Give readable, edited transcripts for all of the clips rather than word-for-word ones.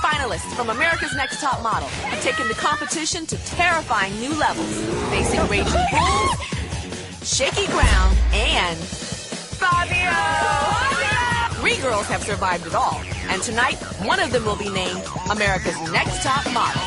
finalists from America's Next Top Model have taken the competition to terrifying new levels, facing raging bulls, shaky ground, and Fabio! 3 girls have survived it all, and tonight, one of them will be named America's Next Top Model.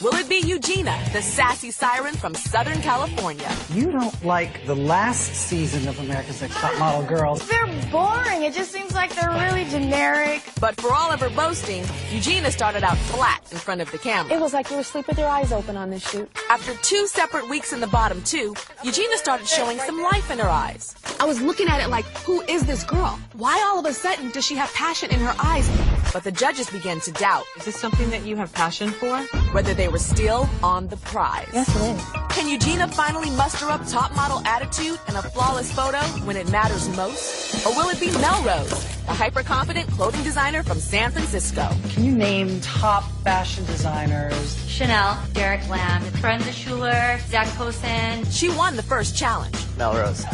Will it be Eugenia, the sassy siren from Southern California? You don't like the last season of America's Next Top Model girls. They're boring. It just seems like they're really generic. But for all of her boasting, Eugenia started out flat in front of the camera. It was like you were asleep with your eyes open on this shoot. After 2 separate weeks in the bottom 2, Eugenia started showing some life in her eyes. I was looking at it like, who is this girl? Why all of a sudden does she have passion in her eyes? But the judges began to doubt. Is this something that you have passion for? Whether they were still on the prize. Yes, it is. Can Eugenia finally muster up top model attitude and a flawless photo when it matters most? Or will it be Melrose, the hyper-confident clothing designer from San Francisco? Can you name top fashion designers? Chanel, Derek Lam, Brenda Schuler, Zach Posen. She won the first challenge, Melrose.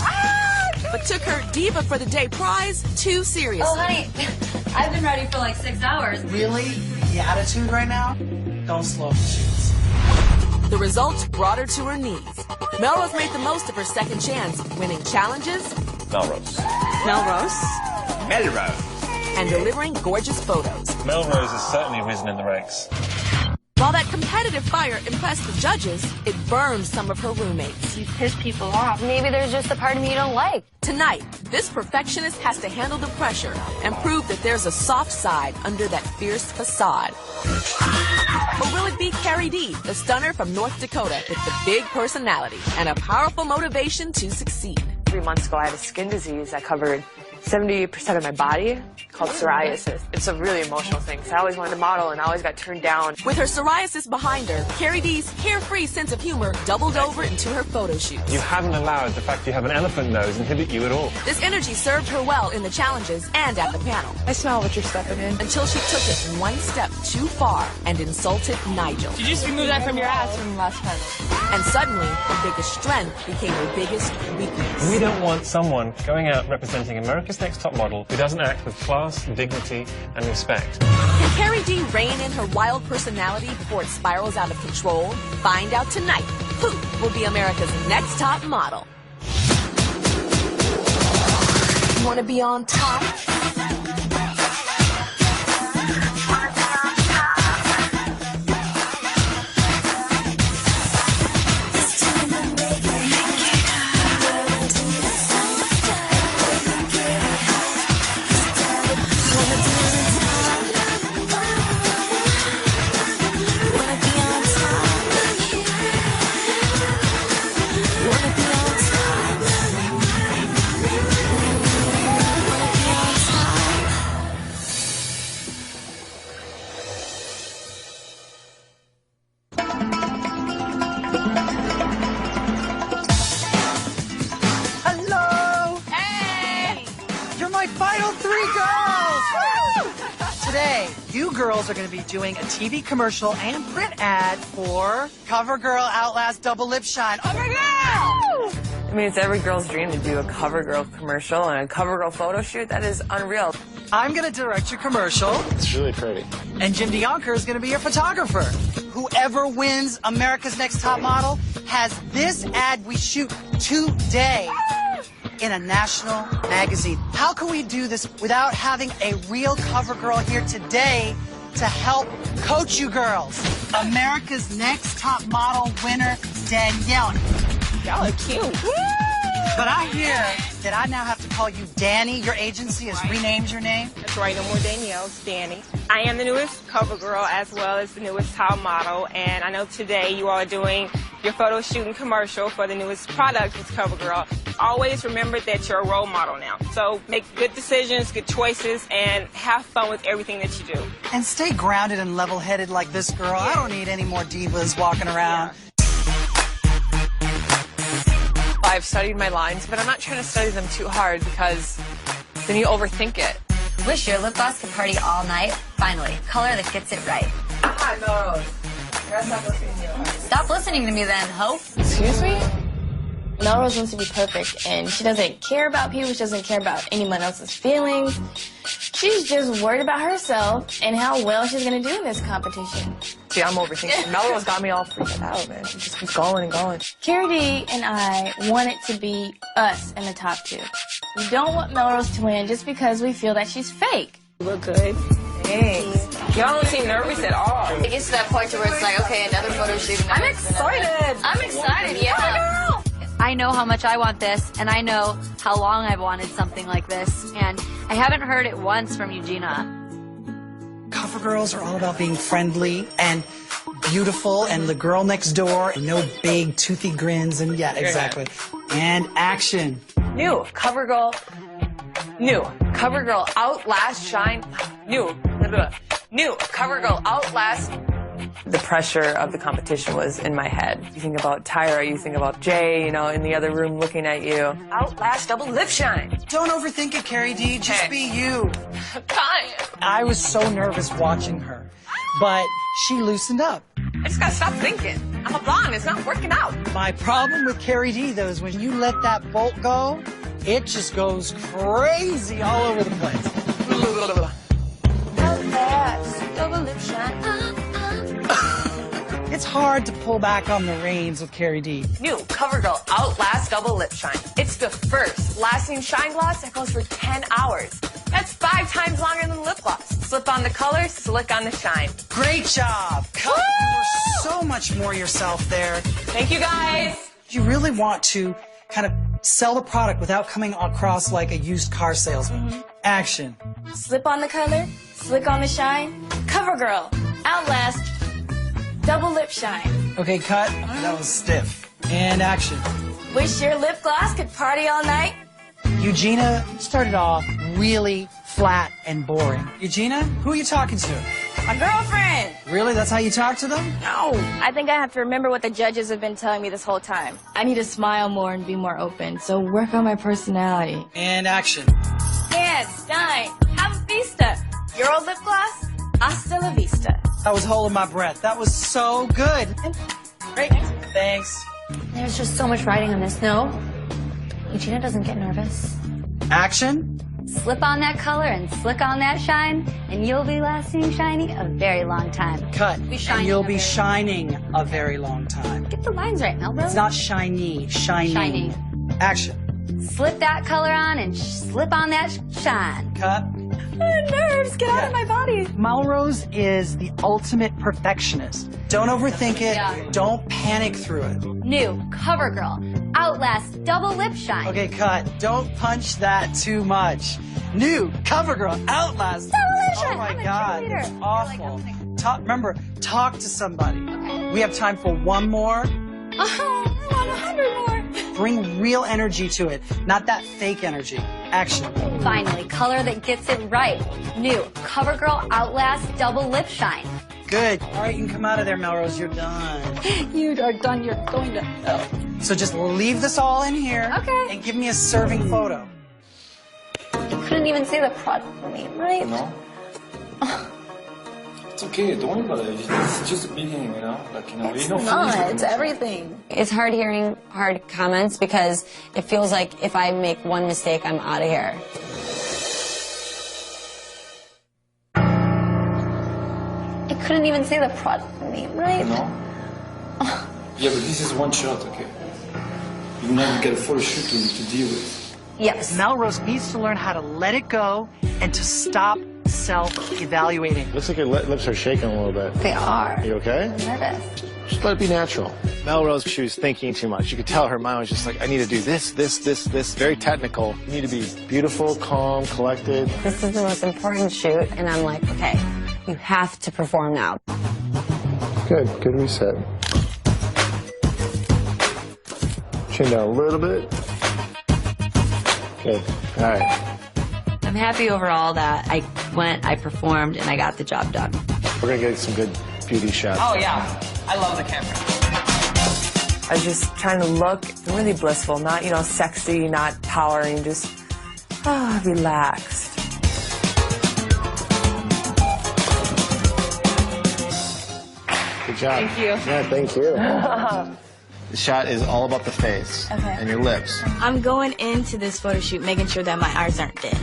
but took her Diva for the Day prize too seriously. Oh, honey, I've been ready for like 6 hours. Really? The attitude right now? Don't slow the shoots. The results brought her to her knees. Melrose made the most of her second chance, winning challenges Melrose. Melrose? Melrose. and delivering gorgeous photos. Melrose has certainly risen in the ranks. While that competitive fire impressed the judges, it burned some of her roommates. You piss people off. Maybe there's just a part of me you don't like. Tonight, this perfectionist has to handle the pressure and prove that there's a soft side under that fierce facade. Or will it be Carrie D, the stunner from North Dakota with the big personality and a powerful motivation to succeed? 3 months ago, I had a skin disease that covered 70% of my body, called psoriasis. It's a really emotional thing, because I always wanted to model and I always got turned down. With her psoriasis behind her, Carrie D's carefree sense of humor doubled over into her photo shoots. You haven't allowed the fact you have an elephant nose inhibit you at all. This energy served her well in the challenges and at the panel. I smell what you're stepping in. Until she took it one step too far and insulted Nigel. You just removed that from your ass from the last panel. And suddenly, her biggest strength became her biggest weakness. We don't want someone going out representing America's Next Top Model who doesn't act with class, dignity, and respect. Can Carrie D rein in her wild personality before it spirals out of control? Find out tonight who will be America's Next Top Model. You want to be on top? You girls are going to be doing a TV commercial and print ad for CoverGirl Outlast Double Lip Shine. Oh my God! I mean, it's every girl's dream to do a CoverGirl commercial and a CoverGirl photo shoot. That is unreal. I'm going to direct your commercial. It's really pretty. And Jim DeYonker is going to be your photographer. Whoever wins America's Next Top Model has this ad we shoot today in a national magazine. How can we do this without having a real CoverGirl here today to help coach you girls? America's Next Top Model winner, Danielle. Y'all are cute. Woo! But I hear that I now have to call you Danny. Your agency has renamed your name. That's right, no more Danielle, it's Danny. I am the newest cover girl as well as the newest top model, and I know today you all are doing your photo shoot and commercial for the newest product with CoverGirl. Always remember that you're a role model now. So make good decisions, good choices, and have fun with everything that you do. And stay grounded and level-headed like this girl. I don't need any more divas walking around. I've studied my lines, but I'm not trying to study them too hard because then you overthink it. Wish your lip gloss could party all night. Finally, color that gets it right. Hi, Melrose. Stop listening to me then, ho. Excuse me? Melrose wants to be perfect, and she doesn't care about people. She doesn't care about anyone else's feelings. She's just worried about herself and how well she's going to do in this competition. See, I'm overthinking. Melrose got me all freaked out, man. She just keeps going and going. Carrie D and I want it to be us in the top 2. We don't want Melrose to win just because we feel that she's fake. You look good. Thanks. Y'all don't seem nervous at all. It gets to that point where it's like, okay, another photo shoot. I'm excited. I'm excited, yeah. I know how much I want this, and I know how long I've wanted something like this, and I haven't heard it once from Eugenia. Cover girls are all about being friendly and beautiful and the girl next door. No big toothy grins and yeah, exactly. And action. New cover girl. New cover girl outlast shine. New cover girl outlast. The pressure of the competition was in my head. You think about Tyra, you think about Jay, you know, in the other room looking at you. Outlast double lip shine. Don't overthink it, Carrie D. Just be you. Fine. I was so nervous watching her, but she loosened up. I just gotta stop thinking. I'm a blonde. It's not working out. My problem with Carrie D, though, is when you let that bolt go, it just goes crazy all over the place. Outlast double lip shine. It's hard to pull back on the reins with Carrie D. New CoverGirl Outlast Double Lip Shine. It's the first lasting shine gloss that goes for 10 hours. That's 5 times longer than lip gloss. Slip on the color, slick on the shine. Great job. You were so much more yourself there. Thank you, guys. You really want to kind of sell the product without coming across like a used car salesman. Action. Slip on the color, slick on the shine. CoverGirl Outlast double lip shine. Okay, cut. That was stiff. And action. Wish your lip gloss could party all night. Eugenia started off really flat and boring. Eugenia, who are you talking to? My girlfriend. Really? That's how you talk to them? No. I think I have to remember what the judges have been telling me this whole time. I need to smile more and be more open, so work on my personality. And action. Yes, Stein. Have a vista. Your old lip gloss? Hasta la vista. I was holding my breath. That was so good. Great. Thanks. There's just so much riding on this. No, Eugenia doesn't get nervous. Action. Slip on that color and slick on that shine, and you'll be lasting shiny a very long time. Cut. Be And you'll be shining shining a very long time. Get the lines right, Melrose. It's not shiny, shining. Shining. Action. Slip that color on and slip on that shine. Cut. Nerves, get out of my body. Melrose is the ultimate perfectionist. Don't overthink it. Yeah. Don't panic through it. New CoverGirl Outlast Double Lip Shine. Okay, cut. Don't punch that too much. New CoverGirl Outlast. Double Lip Shine. Oh my I'm a God, cheerleader. it's awful. Remember, talk to somebody. Okay. We have time for one more. Oh, I want 100 more. Bring real energy to it, not that fake energy. Action. Finally, color that gets it right. New CoverGirl Outlast Double Lip Shine. Good. All right, you can come out of there, Melrose. You're done. You are done. You're going to hell. So just leave this all in here. Okay. And give me a serving photo. You couldn't even say the product name, right? No. It's okay, don't worry about it. It's just the beginning, you know? Like, you know, It's not. It's everything. It's hard hearing hard comments because it feels like if I make one mistake, I'm out of here. I couldn't even say the product name, right? No. Yeah, but this is one shot, okay? You never get a photo shoot to deal with. Yes. Melrose needs to learn how to let it go and to stop self-evaluating. Looks like your lips are shaking a little bit. They are. You okay? I'm nervous. Just let it be natural. Melrose, she was thinking too much. You could tell her mind was just like, I need to do this, very technical. You need to be beautiful, calm, collected. This is the most important shoot, and I'm like, okay, you have to perform now. Good reset. Chin down a little bit. Good, all right. I'm happy overall that I went, I performed, and I got the job done. We're gonna get some good beauty shots. Oh, yeah. I love the camera. I was just trying to look really blissful, not, you know, sexy, not towering, just relaxed. Good job. Thank you. Yeah, thank you. The shot is all about the face and your lips. I'm going into this photo shoot making sure that my eyes aren't dead.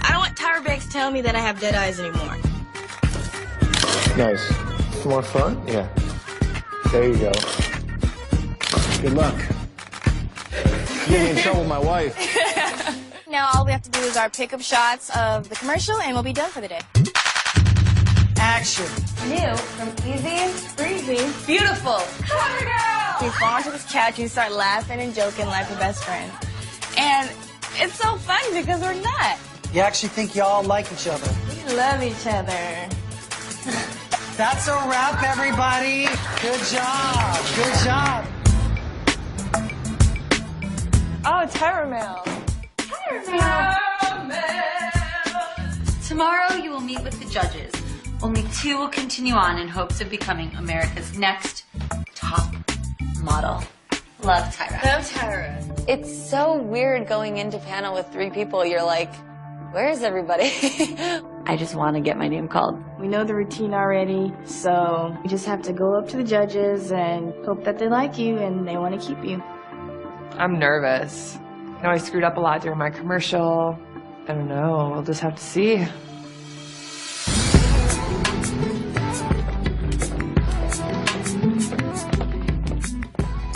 I don't want Tyra Banks telling me that I have dead eyes anymore. Nice. More fun? Yeah. There you go. Good luck. You get me in trouble with my wife. Now all we have to do is our pickup shots of the commercial and we'll be done for the day. Action. New from Easy, Breezy, Beautiful. Cover girl! You fall onto this couch, you start laughing and joking like we're best friends. And it's so fun because we're not. You actually think y'all like each other. We love each other. That's a wrap, everybody. Good job. Good job. Oh, Tyra Mail. Tomorrow you will meet with the judges. Only 2 will continue on in hopes of becoming America's next top model. Love, Tyra. Love, Tyra. It's so weird going into panel with 3 people. You're like, where is everybody? I just want to get my name called. We know the routine already, so you just have to go up to the judges and hope that they like you and they want to keep you. I'm nervous. I know I screwed up a lot during my commercial. I don't know. We'll just have to see.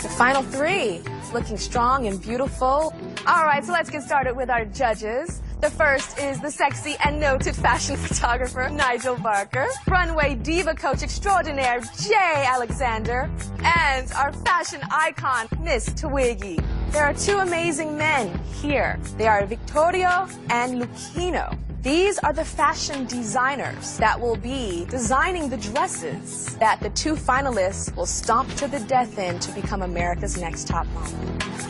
The final 3, looking strong and beautiful. All right, so let's get started with our judges. The first is the sexy and noted fashion photographer, Nigel Barker, runway diva coach extraordinaire, Jay Alexander, and our fashion icon, Miss Twiggy. There are 2 amazing men here. They are Victorio and Lucchino. These are the fashion designers that will be designing the dresses that the 2 finalists will stomp to the death in to become America's next top model.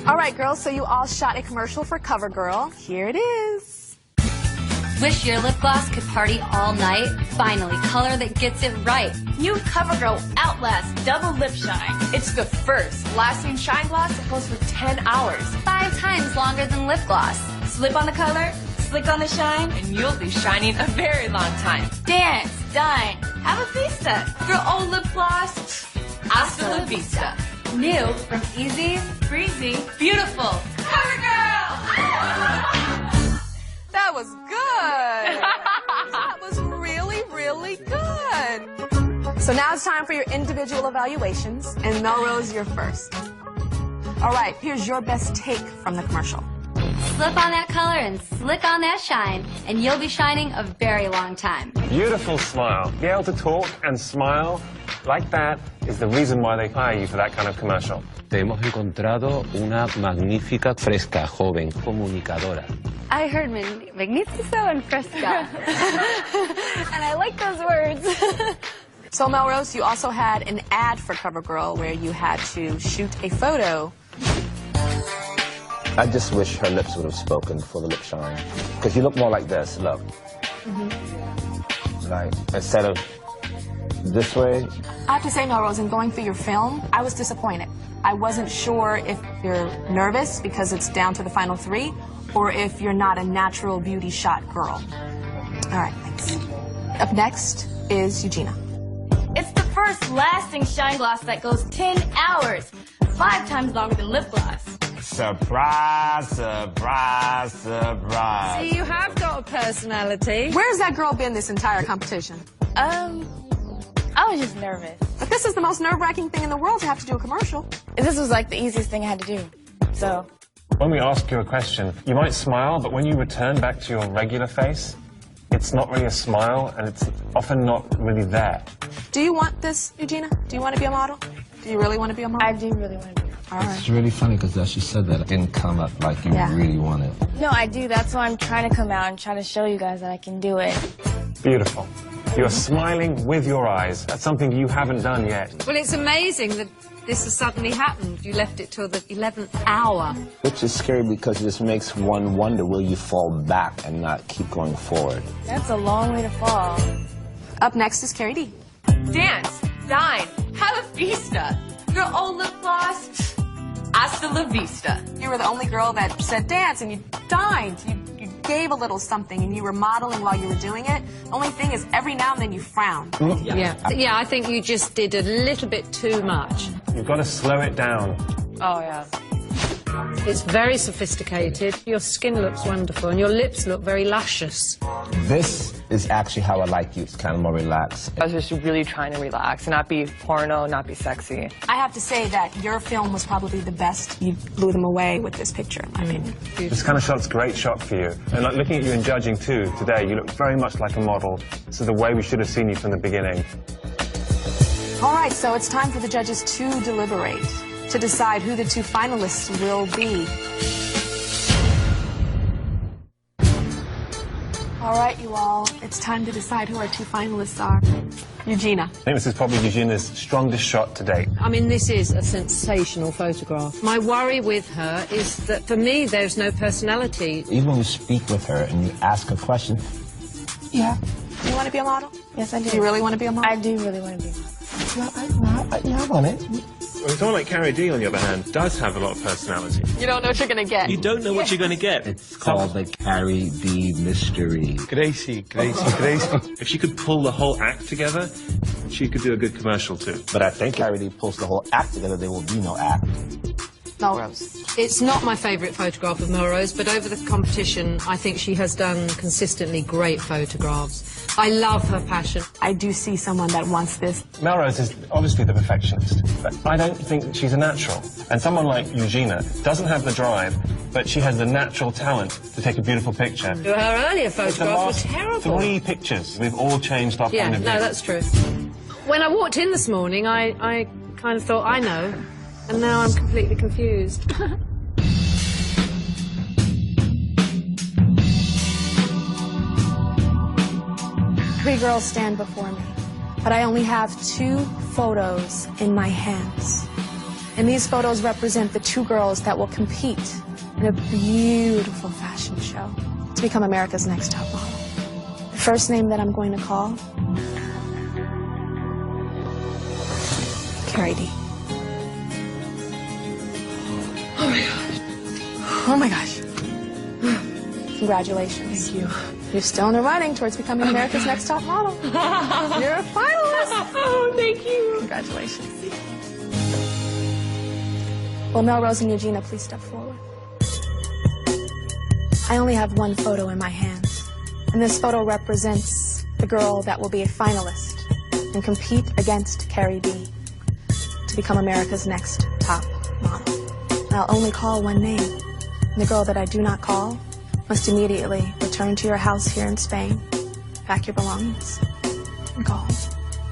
All right, girls, so you all shot a commercial for CoverGirl. Here it is. Wish your lip gloss could party all night? Finally, color that gets it right. New CoverGirl Outlast Double Lip Shine. It's the first lasting shine gloss that goes for 10 hours. 5 times longer than lip gloss. Slip on the color, slick on the shine, And you'll be shining a very long time. dance, dine, have a fiesta. Your old lip gloss, Hasta la vista. New from Easy, breezy, beautiful. That was good. That was really, really good. So now it's time for your individual evaluations, and Melrose, you're first. All right, here's your best take from the commercial. slip on that color and slick on that shine, and you'll be shining a very long time. Beautiful smile. Be able to talk and smile like that is the reason why they hire you for that kind of commercial. Te hemos encontrado una magnífica, fresca, joven, comunicadora. I heard magnifico and fresca. And I like those words. So, Melrose, you also had an ad for CoverGirl where you had to shoot a photo. I just wish her lips would have spoken for the lip shine. Because you look more like this, look. Like, instead of this way. I have to say, Melrose, in going through your film, I was disappointed. I wasn't sure if you're nervous because it's down to the final 3, or if you're not a natural beauty shot girl. All right, thanks. Up next is Eugenia. It's the first lasting shine gloss that goes 10 hours, 5 times longer than lip gloss. Surprise, surprise, surprise. See, you have got a personality. Where's that girl been this entire competition? I was just nervous. But this is the most nerve-wracking thing in the world to have to do a commercial. This was like the easiest thing I had to do, so. When we ask you a question, you might smile, but when you return back to your regular face, it's not really a smile, and it's often not really there. Do you want this, Eugenia? Do you want to be a model? Do you really want to be a model? I do really want to be. All right. It's really funny because as she said that, it didn't come up like you really wanted. No, I do. That's why I'm trying to come out and try to show you guys that I can do it. Beautiful. You're smiling with your eyes. That's something you haven't done yet. Well, it's amazing that this has suddenly happened. You left it till the 11th hour. Which is scary because this makes one wonder, will you fall back and not keep going forward? That's a long way to fall. Up next is Carrie D. Dance, dine, have a fiesta. Your old lip gloss, hasta la vista. You were the only girl that said dance, and you dined. You gave a little something, and you were modeling while you were doing it. The only thing is, every now and then you frowned. Yeah, I think you just did a little bit too much. You've got to slow it down. Oh, yeah. It's very sophisticated. Your skin looks wonderful and your lips look very luscious. This is actually how I like you. It's kind of more relaxed. I was just really trying to relax and not be porno, not be sexy. I have to say that your film was probably the best. You blew them away with this picture, in my opinion. This kind of shot's a great shot for you. And like looking at you in judging too today, you look very much like a model. So the way we should have seen you from the beginning. All right, so it's time for the judges to deliberate, to decide who the two finalists will be. All right, you all, it's time to decide who our two finalists are. Eugenia. I think this is probably Eugenia's strongest shot to date. I mean, this is a sensational photograph. My worry with her is that for me, there's no personality. Even when you speak with her and you ask a question, Yeah. Do you want to be a model? Yes, I do. Do you really want to be a model? I do really want to be a model. yeah, I want it. Well, someone like Carrie D, on the other hand, does have a lot of personality. You don't know what you're going to get. You don't know what you're going to get. It's called the Carrie D mystery. Gracie. If she could pull the whole act together, she could do a good commercial too. But I think Carrie D pulls the whole act together, there will be no act. Melrose. It's not my favourite photograph of Melrose, but over the competition, I think she has done consistently great photographs. I love her passion. I do see someone that wants this. Melrose is obviously the perfectionist, but I don't think she's a natural. And someone like Eugenia doesn't have the drive, but she has the natural talent to take a beautiful picture. Her earlier photographs were terrible. 3 pictures, we've all changed our point of view. No, that's true. When I walked in this morning, I kind of thought, I know, and now I'm completely confused. 3 girls stand before me, but I only have 2 photos in my hands. And these photos represent the 2 girls that will compete in a beautiful fashion show to become America's Next Top Model. The first name that I'm going to call, Carrie D. Oh my gosh. Oh my gosh. Congratulations. Thank you. You're still in the running towards becoming America's Next Top Model. You're a finalist. Oh, thank you. Congratulations. Well, Melrose and Eugenia, please step forward. I only have 1 photo in my hands, and this photo represents the girl that will be a finalist and compete against Carrie D to become America's Next Top Model. And I'll only call 1 name, and the girl that I do not call must immediately return to your house here in Spain, pack your belongings, and go home.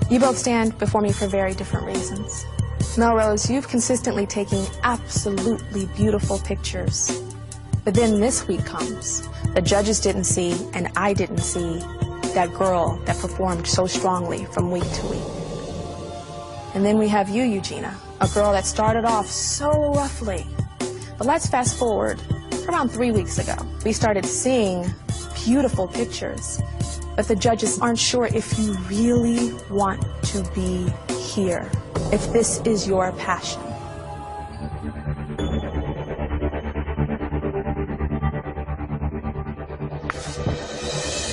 You both stand before me for very different reasons. Melrose, you've consistently taken absolutely beautiful pictures. But then this week comes. The judges didn't see, and I didn't see, that girl that performed so strongly from week to week. And then we have you, Eugenia, a girl that started off so roughly. But let's fast forward around 3 weeks ago. We started seeing beautiful pictures, but the judges aren't sure if you really want to be here, if this is your passion.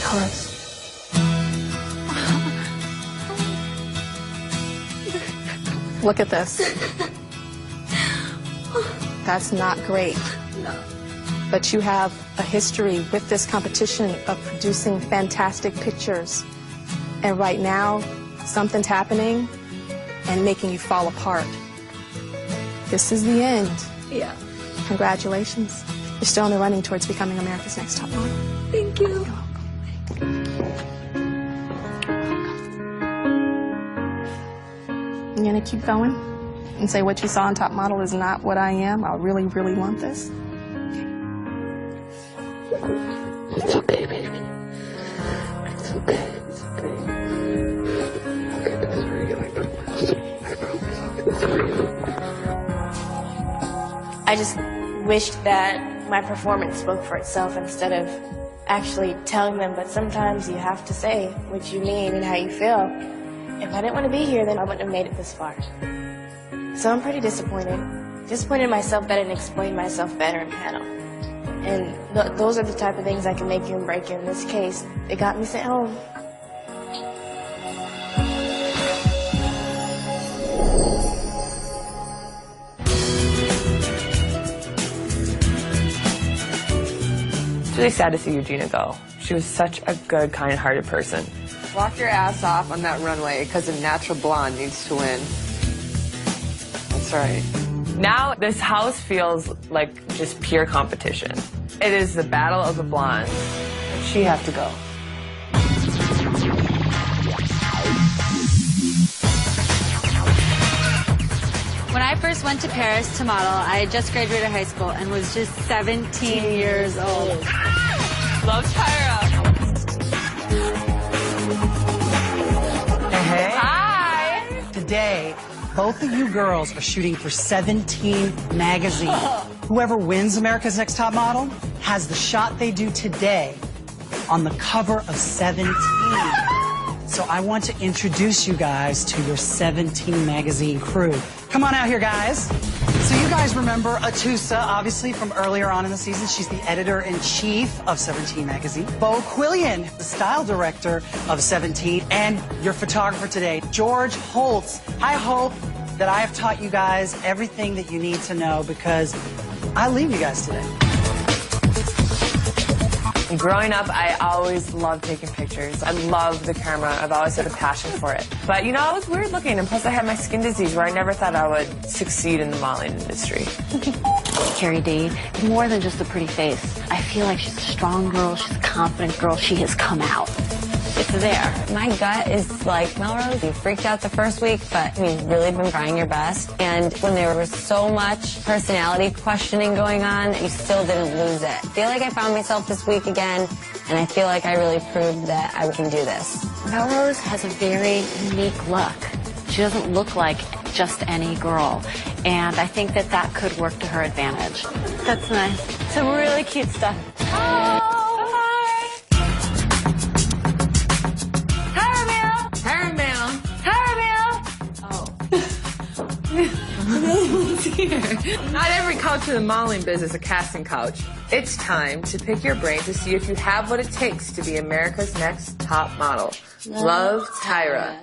Melrose. Look at this. That's not great. No. But you have a history with this competition of producing fantastic pictures. And right now, something's happening and making you fall apart. This is the end. Yeah. Congratulations. You're still in the running towards becoming America's Next Top Model. Thank you. You're welcome. I'm gonna keep going and say what you saw on Top Model is not what I am. I really, really want this. It's okay, baby. It's okay. It's okay. I'll get this for you. I promise. I promise I'll get this for you. I just wished that my performance spoke for itself instead of actually telling them, but sometimes you have to say what you mean and how you feel. If I didn't want to be here, then I wouldn't have made it this far. So I'm pretty disappointed. Disappointed in myself that I didn't explain myself better in panel. And those are the type of things that can make you and break you. In this case, it got me sent home. really sad to see Eugenia go. She was such a good, kind-hearted person. Walk your ass off on that runway because a natural blonde needs to win. That's right. Now this house feels like just pure competition. It is the battle of the blondes. She has to go. When I first went to Paris to model, I had just graduated high school and was just 17 years old. Love Tyra. Hey. Hi. Today, both of you girls are shooting for 17 magazine. Whoever wins America's Next Top Model has the shot they do today on the cover of 17. So I want to introduce you guys to your 17 magazine crew. Come on out here, guys. So you guys remember Atusa, obviously, from earlier on in the season. She's the editor-in-chief of 17 magazine. Bo Quillian, the style director of 17, and your photographer today, George Holtz. I hope that I have taught you guys everything that you need to know because I leave you guys today. Growing up, I always loved taking pictures. I love the camera. I've always had a passion for it. But, you know, I was weird looking, and plus I had my skin disease where I never thought I would succeed in the modeling industry. Carrie Dean, more than just a pretty face. I feel like she's a strong girl, she's a confident girl, she has come out. It's there. My gut is like, Melrose, you freaked out the first week, but you've really been trying your best. And when there was so much personality questioning going on, you still didn't lose it. I feel like I found myself this week again, and I feel like I really proved that I can do this. Melrose has a very unique look. She doesn't look like just any girl, and I think that that could work to her advantage. That's nice. Some really cute stuff. Not every couch in the modeling business is a casting couch. It's time to pick your brain to see if you have what it takes to be America's Next Top Model. Love, Tyra.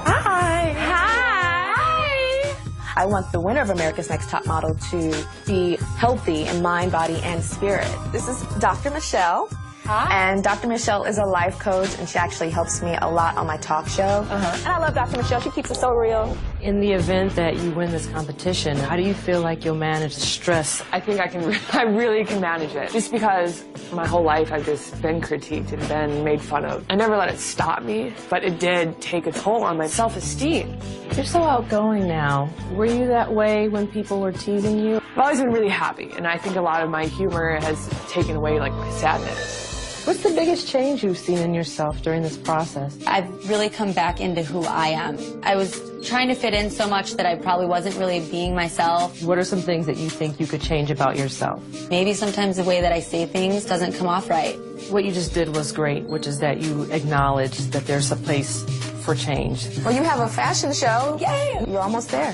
Hi. Hi. I want the winner of America's Next Top Model to be healthy in mind, body, and spirit. This is Dr. Michelle. Hi. And Dr. Michelle is a life coach, and she actually helps me a lot on my talk show. And I love Dr. Michelle. She keeps it so real. In the event that you win this competition, how do you feel like you'll manage the stress? I think I really can manage it. Just because my whole life I've just been critiqued and been made fun of. I never let it stop me, but it did take a toll on my self-esteem. You're so outgoing now. Were you that way when people were teasing you? I've always been really happy, and I think a lot of my humor has taken away like my sadness. What's the biggest change you've seen in yourself during this process? I've really come back into who I am. I was trying to fit in so much that I probably wasn't really being myself. What are some things that you think you could change about yourself? Maybe sometimes the way that I say things doesn't come off right. What you just did was great, which is that you acknowledged that there's a place for change. Well, you have a fashion show. Yay! You're almost there.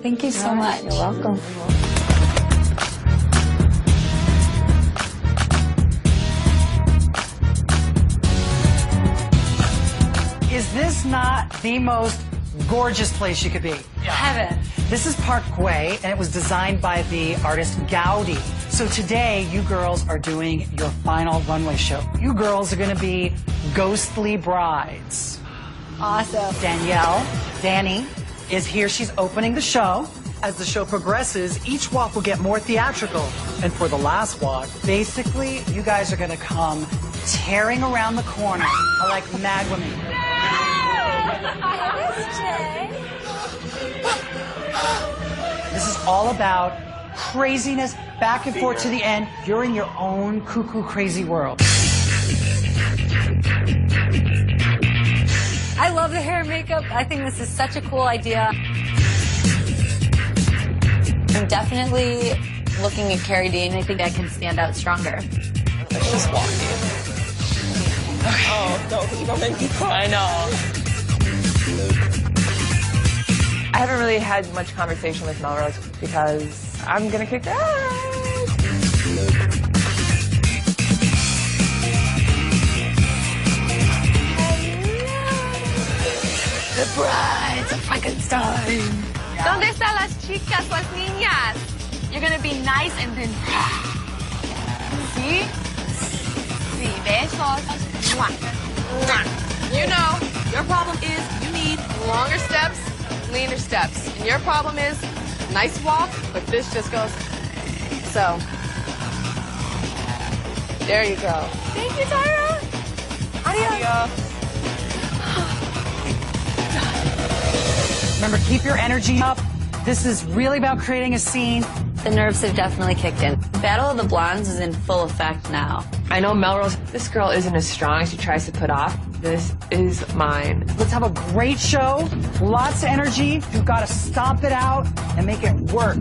Thank you so much. You're welcome. Is this not the most gorgeous place you could be? Heaven. This is Park Gway, and it was designed by the artist Gaudi. So today, you girls are doing your final runway show. You girls are going to be ghostly brides. Awesome. Danny, is here. She's opening the show. As the show progresses, each walk will get more theatrical. And for the last walk, basically, you guys are going to come tearing around the corner like mad women. This is all about craziness, back and forth to the end. You're in your own cuckoo crazy world. I love the hair and makeup. I think this is such a cool idea. I'm definitely looking at Carrie Dean. I think I can stand out stronger. Let's just walk in. Okay. Oh, no, because you're going to make me cry. I know. I haven't really had much conversation with Melrose because I'm going to kick their ass. The brides of Frankenstein. ¿Dónde están las chicas, las niñas? You're going to be nice and then See? See, besos. Mwah. Mwah. You know, your problem is you need longer steps, leaner steps. And your problem is nice walk, but this just goes so. There you go. Thank you, Tyra. Adios. Remember, keep your energy up. This is really about creating a scene. The nerves have definitely kicked in. Battle of the Blondes is in full effect now. I know Melrose, this girl isn't as strong as she tries to put off. This is mine. Let's have a great show, lots of energy. You've got to stomp it out and make it work.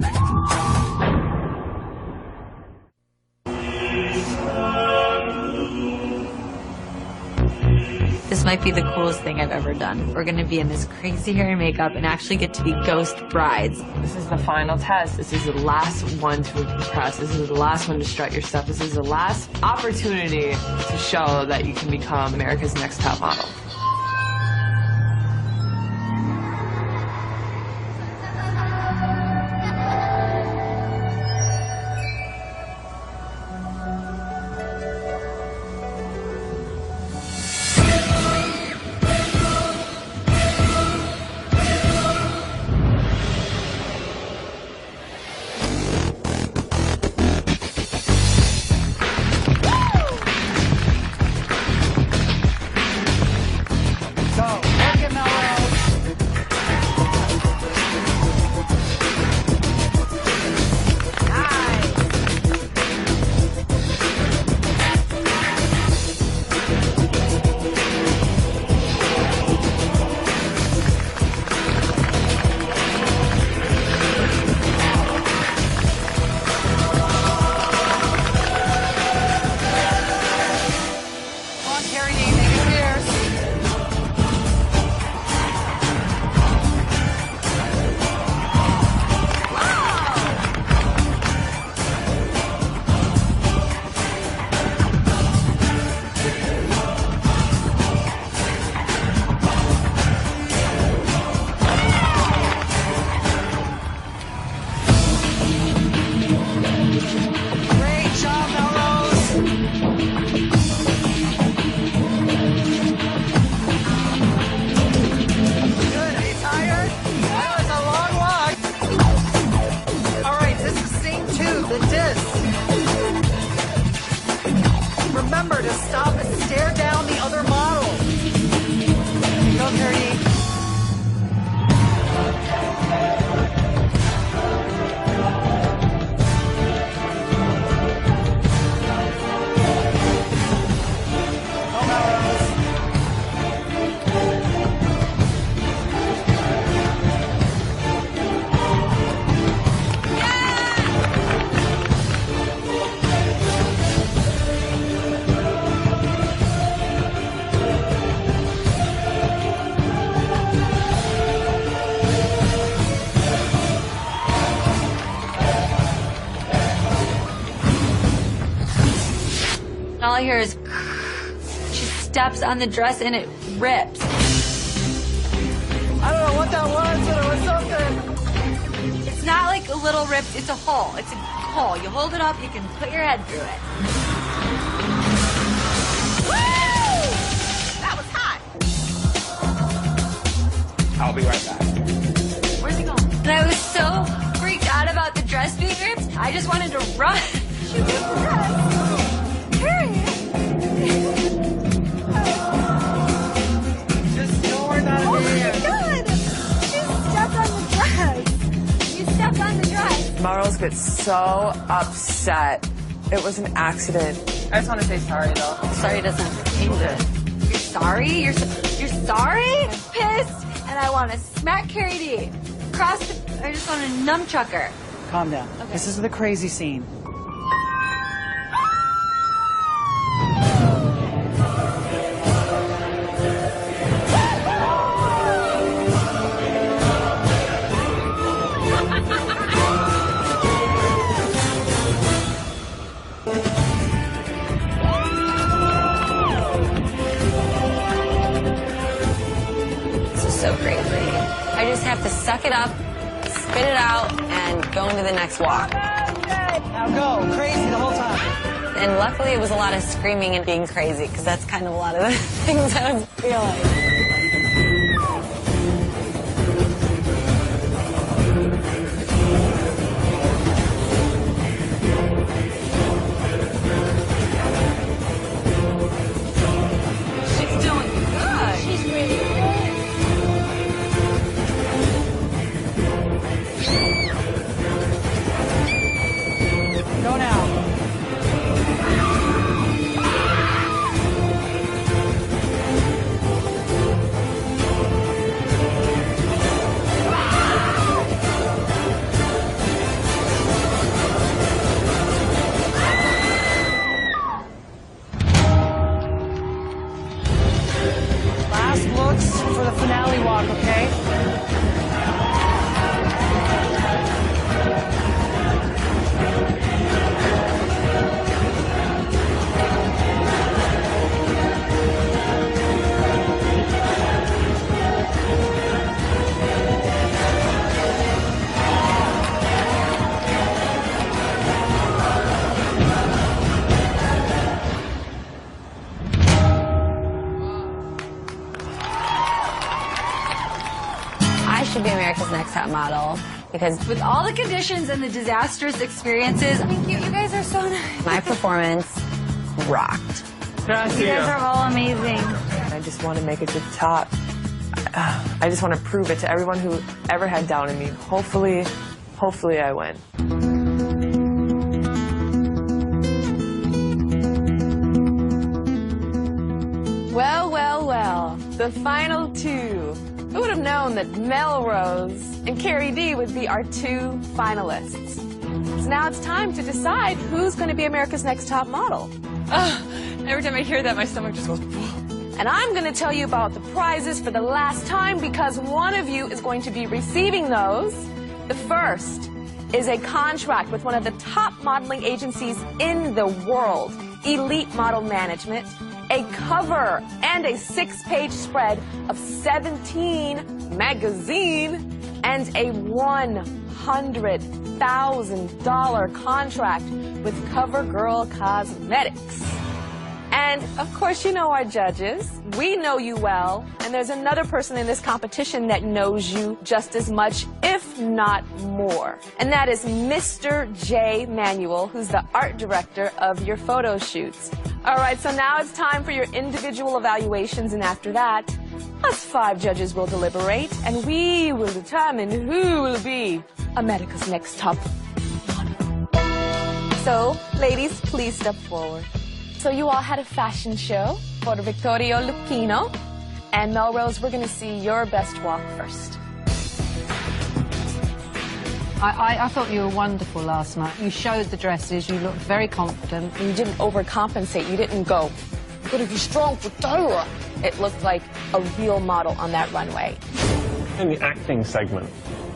This might be the coolest thing I've ever done. We're gonna be in this crazy hair and makeup and actually get to be ghost brides. This is the final test. This is the last one to impress. This is the last one to strut your stuff. This is the last opportunity to show that you can become America's Next Top Model. Remember to stop and stare down the other model. Go, Gertie. All I hear is she steps on the dress and it rips. I don't know what that was, but it was something. It's not like a little rip, it's a hole. It's a hole. You hold it up, you can put your head through it. Woo! That was hot. I'll be right back. Where's he going? And I was so freaked out about the dress being ripped, I just wanted to run. She ripped the dress. Just snowing out of Oh there. my God! She stepped on the dress. You stepped on the dress. Marls gets so upset. It was an accident. I just want to say sorry, though. Sorry doesn't change it. You're sorry? You're sorry? I'm pissed, and I want to smack Carrie D. Across the... I just want to nunchuck her. Calm down. Okay. This is the crazy scene. So crazy. I just have to suck it up, spit it out, and go into the next walk. Now go. Crazy the whole time. And luckily it was a lot of screaming and being crazy, because that's kind of a lot of the things that I'm feeling. For the finale walk, okay? I should be America's Next Top Model, because with all the conditions and the disastrous experiences, thank you. You guys are so nice. my performance rocked. You guys are all amazing. I just want to make it to the top. I just want to prove it to everyone who ever had doubt in me. Hopefully I win. Well, well, well. The final two. Who would have known that Melrose and Carrie D would be our two finalists? So now it's time to decide who's going to be America's Next Top Model. Every time I hear that, my stomach just goes... And I'm going to tell you about the prizes for the last time, because one of you is going to be receiving those. The first is a contract with one of the top modeling agencies in the world, Elite Model Management, a cover and a 6-page spread of 17 magazine, and a $100,000 contract with CoverGirl Cosmetics. And, of course, you know our judges. We know you well, and there's another person in this competition that knows you just as much, if not more. And that is Mr. J. Manuel, who's the art director of your photo shoots. All right, so now it's time for your individual evaluations, and after that, us 5 judges will deliberate, and we will determine who will be America's Next Top Model. So, ladies, please step forward. So you all had a fashion show for Vittorio Lupino. And Melrose, we're going to see your best walk first. I thought you were wonderful last night. You showed the dresses, you looked very confident. You didn't overcompensate. You didn't go, gotta be strong for Tyra. It looked like a real model on that runway. In the acting segment,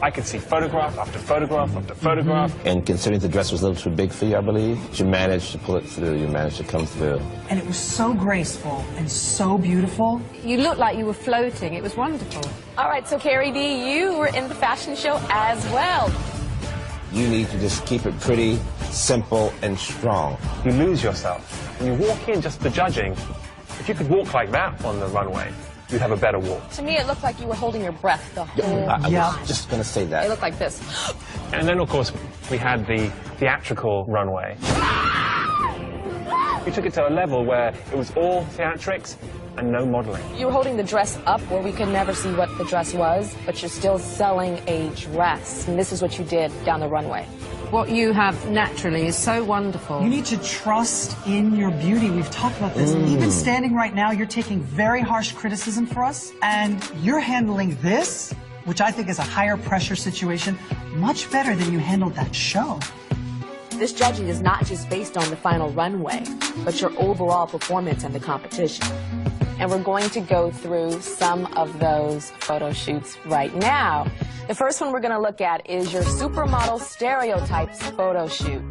I could see photograph after photograph after photograph. And considering the dress was a little too big for you, I believe, you managed to pull it through, you managed to come through. And it was so graceful and so beautiful. You looked like you were floating. It was wonderful. All right, so Carrie D, you were in the fashion show as well. You need to just keep it pretty, simple, and strong. You lose yourself. When you walk in just the judging, if you could walk like that on the runway, you'd have a better walk. To me, it looked like you were holding your breath the whole I time. was just going to say that. It looked like this. And then, of course, we had the theatrical runway. We took it to a level where it was all theatrics and no modeling. You were holding the dress up where we could never see what the dress was, but you're still selling a dress. And this is what you did down the runway. What you have naturally is so wonderful. You need to trust in your beauty. We've talked about this. Even standing right now, you're taking very harsh criticism for us, and you're handling this, which I think is a higher pressure situation, much better than you handled that show. This judging is not just based on the final runway, but your overall performance in the competition. And we're going to go through some of those photo shoots right now. The first one we're going to look at is your supermodel stereotypes photo shoot.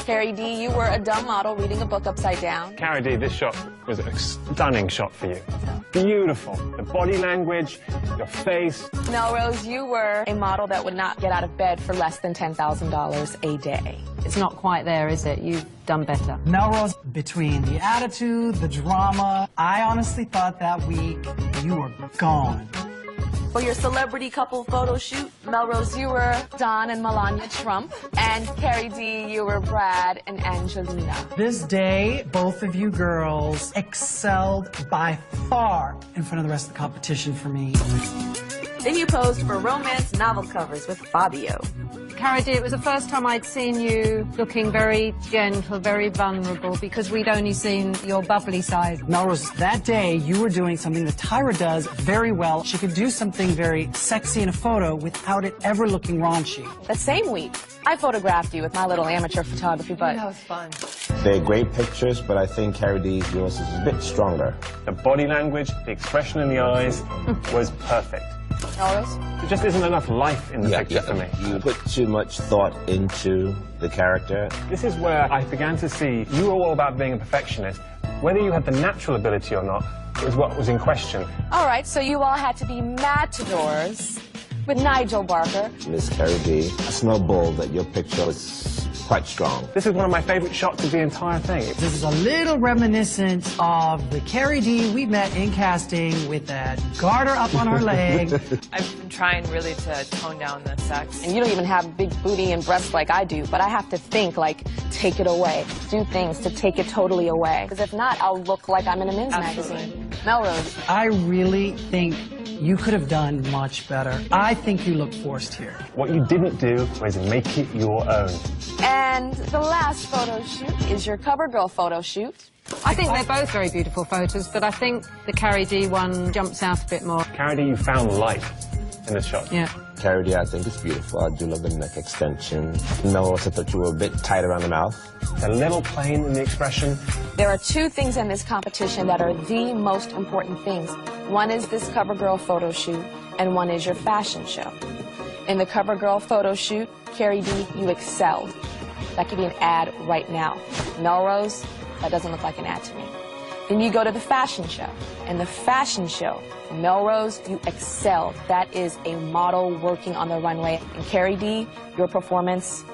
Carrie D, you were a dumb model reading a book upside down. Carrie D, this shot was a stunning shot for you. beautiful. The body language, your face. Melrose, you were a model that would not get out of bed for less than $10,000 a day. It's not quite there, is it? You've done better. Melrose, between the attitude, the drama, I honestly thought that week you were gone. For your celebrity couple photo shoot, Melrose, you were Don and Melania Trump, and Carrie D, you were Brad and Angelina. This day, both of you girls excelled by far in front of the rest of the competition for me. Then you posed for romance novel covers with Fabio. Cara D, it was the first time I'd seen you looking very gentle, very vulnerable, because we'd only seen your bubbly side. Melrose, that day you were doing something that Tyra does very well. She could do something very sexy in a photo without it ever looking raunchy. That same week, I photographed you with my little amateur photography butt. That was fun. They're great pictures, but I think Cara D's yours is a bit stronger. The body language, the expression in the eyes was perfect. Melrose? There just isn't enough life in the picture for me. You put too much thought into the character. This is where I began to see you were all about being a perfectionist. Whether you had the natural ability or not, it was what was in question. All right, so you all had to be matadors with Nigel Barker. Miss Cara D, I smell bull that your picture was quite strong. This is one of my favorite shots of the entire thing. This is a little reminiscent of the Carrie D we met in casting with that garter up on her leg. I've been trying really to tone down the sex. And you don't even have big booty and breasts like I do, but I have to think, like, take it away. Do things to take it totally away. Because if not, I'll look like I'm in a men's magazine. Melrose. I really think you could have done much better. I think you look forced here. What you didn't do was make it your own. And the last photo shoot is your CoverGirl photo shoot. I think they're both very beautiful photos, but I think the Cara D one jumps out a bit more. Cara D, you found life in this shot. Yeah. Cara D, I think it's beautiful. I do love the neck extension. Melrose, I thought you were a bit tight around the mouth. A little plain in the expression. There are two things in this competition that are the most important things. One is this CoverGirl photo shoot, and one is your fashion show. In the CoverGirl photo shoot, Carrie D, you excelled. That could be an ad right now. Melrose, that doesn't look like an ad to me. Then you go to the fashion show. In the fashion show, Melrose, you excelled. That is a model working on the runway. And Carrie D, your performance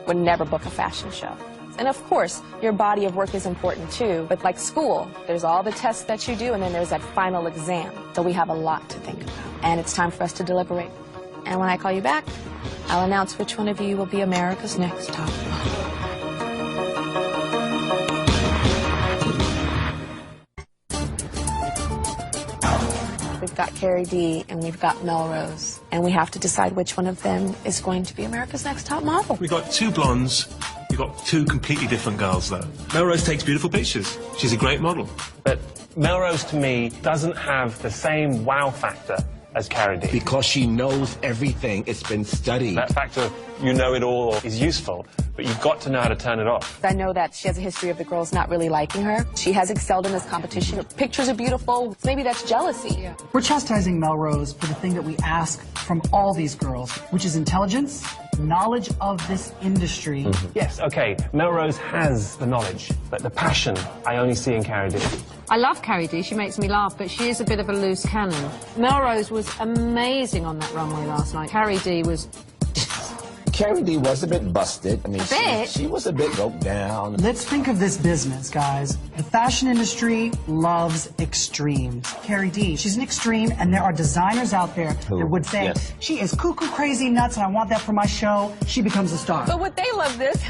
would never book a fashion show. And of course, your body of work is important too, but like school, there's all the tests that you do and then there's that final exam. So we have a lot to think about. And it's time for us to deliberate. And when I call you back, I'll announce which one of you will be America's next top model. We've got Carrie D and we've got Melrose, and we have to decide which one of them is going to be America's next top model. We've got two blondes. You've got two completely different girls, though. Melrose takes beautiful pictures. She's a great model. But Melrose, to me, doesn't have the same wow factor as Cara D. Because she knows everything. It's been studied. That factor of you know it all is useful, but you've got to know how to turn it off. I know that she has a history of the girls not really liking her. She has excelled in this competition. Her pictures are beautiful. Maybe that's jealousy. Yeah. We're chastising Melrose for the thing that we ask from all these girls, which is intelligence, knowledge of this industry. Yes, okay, Melrose has the knowledge, but the passion I only see in Cara D. I love Cara D, she makes me laugh, but she is a bit of a loose cannon. Melrose was amazing on that runway last night. Cara D was... Cara D was a bit busted. I mean, she was a bit broke down. Let's think of this business, guys. The fashion industry loves extremes. Cara D, she's an extreme, and there are designers out there that would say, she is cuckoo crazy nuts, and I want that for my show. She becomes a star. But would they love this?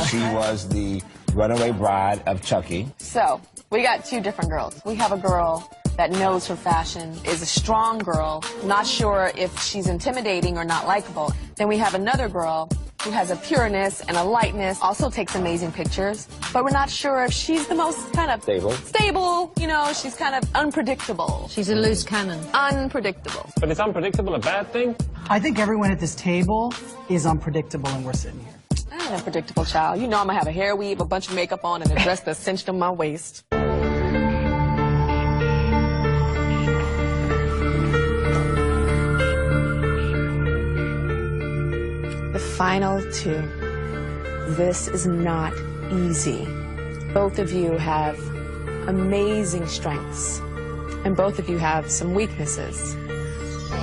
She was the runaway bride of Chucky. So, we got two different girls. We have a girl that knows her fashion, is a strong girl, not sure if she's intimidating or not likable. Then we have another girl who has a pureness and a lightness, also takes amazing pictures, but we're not sure if she's the most kind of stable, you know, she's kind of unpredictable. She's a loose cannon. Unpredictable. But is unpredictable a bad thing? I think everyone at this table is unpredictable, and we're sitting here. I'm an unpredictable child. You know I'm gonna have a hair weave, a bunch of makeup on, and a dress that's cinched on my waist. Final two. This is not easy. Both of you have amazing strengths, And both of you have some weaknesses.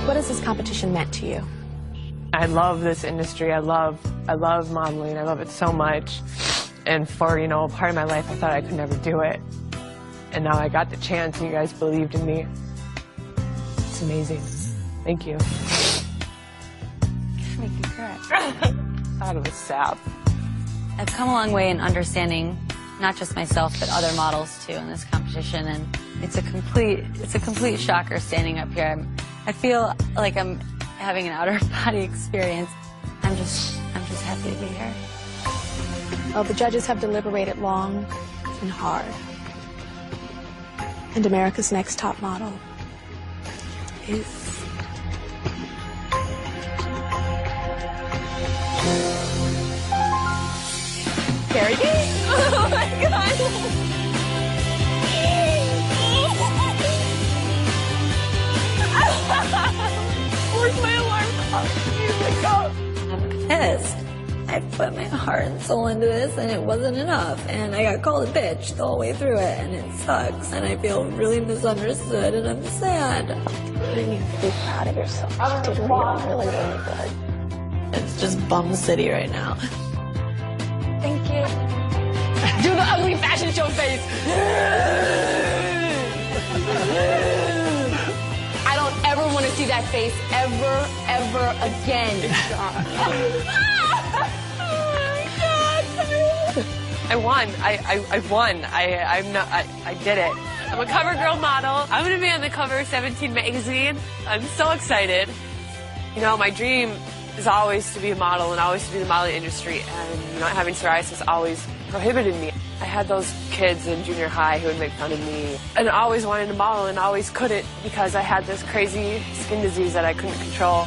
What has this competition meant to you? I love this industry. I love modeling. I love it so much. And for, you know, a part of my life, I thought I could never do it. And now I got the chance, and you guys believed in me. It's amazing. Thank you. Make you cry. Out of a sap. I've come a long way in understanding not just myself, but other models too in this competition, and it's a complete shocker standing up here. I feel like I'm having an outer body experience. I'm just happy to be here. Well, the judges have deliberated long and hard. And America's Next Top Model is... Carrie B. Oh my God! Where's my alarm clock? I'm pissed. I put my heart and soul into this, and it wasn't enough. And I got called a bitch the whole way through it, and it sucks. And I feel really misunderstood, and I'm sad. You need to be proud of yourself. You did really good. It's just bum city right now. Thank you. Do the ugly fashion show face. I don't ever want to see that face ever again. I won. I won. I did it. I'm a cover girl model. I'm going to be on the cover of 17 magazine. I'm so excited. You know, my dream is always to be a model and always to be in the modeling industry. And, you know, having psoriasis always prohibited me. I had those kids in junior high who would make fun of me. And always wanted to model and always couldn't because I had this crazy skin disease that I couldn't control.